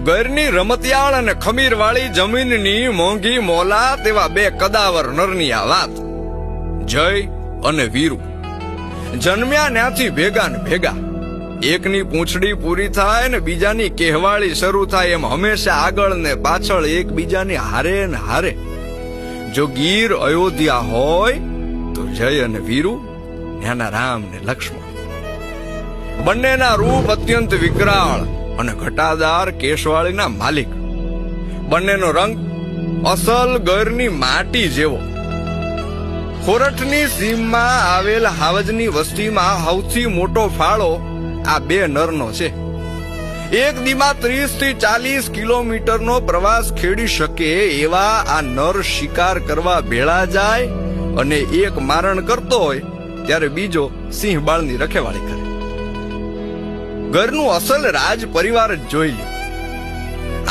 ઘરની રમતિયાળ અને ખમીરવાળી જમીનની મોંઘી મોલા તેવા બે કદાવર નરની આ વાત. જય અને વીરુ જન્મ્યા ત્યાંથી ભેગા ને ભેગા. એકની પૂંછડી પૂરી થાય ને બીજાની કહેવાળી શરૂ થાય એમ હંમેશા આગળ ને પાછળ એકબીજાની હારે ને હારે. જો ગીર અયોધ્યા હોય તો જય અને વીરુ ત્યાંના રામ ને લક્ષ્મણ. બંનેના રૂપ અત્યંત વિકરાળ અને ઘટાદાર કેશવાળીના માલિક. બંનેનો રંગ અસલ ગરની માટી જેવો. ખોરઠની સીમમાં આવેલ હાવજની વસ્તીમાં સૌથી મોટો ફાળો આ બે નરનો છે. એક દીમાં 30 થી 40 કિલોમીટરનો પ્રવાસ ખેડી શકે એવા આ નર શિકાર કરવા ભેળા જાય અને એક મારણ કરતો હોય ત્યારે બીજો સિંહ બાળની રખેવાળી કરે. ઘરનું અસલ રાજ પરિવાર જ જોઈ લે.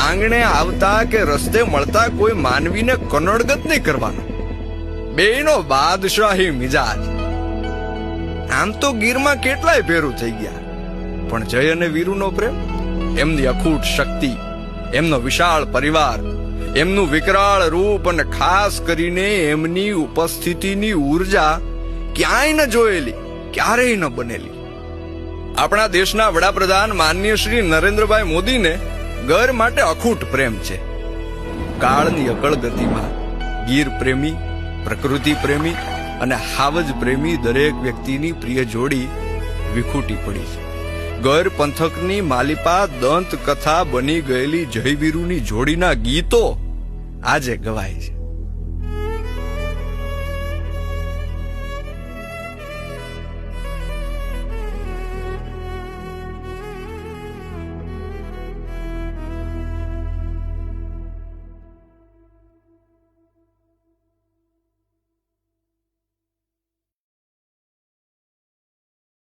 આંગણે આવતા કે રસ્તે મળતા કોઈ માનવીને કનડગત નહીં કરવાનો. બેયનો બાદશાહી મિજાજ. આમ તો ગીરમાં કેટલાય ફેરું થઈ ગયા, પણ જય અને વીરુનો પ્રેમ, એમની અખૂટ શક્તિ, એમનો વિશાળ પરિવાર, એમનું વિકરાળ રૂપ અને ખાસ કરીને એમની ઉપસ્થિતિની ઉર્જા ક્યાંય ન જોયેલી, ક્યારેય ન બનેલી. આપણા દેશના વડાપ્રધાન માનનીય શ્રી નરેન્દ્રભાઈ મોદીને ગર માટે અખૂટ પ્રેમ છે. કાળની અકળ ગતિમાં ગીર પ્રેમી, પ્રકૃતિ પ્રેમી અને હાવજ પ્રેમી દરેક વ્યક્તિની પ્રિય જોડી વિખૂટી પડી છે. ગર પંથકની માલિપા દંત કથા બની ગયેલી જયવીરુની જોડીના ગીતો આજે ગવાય છે.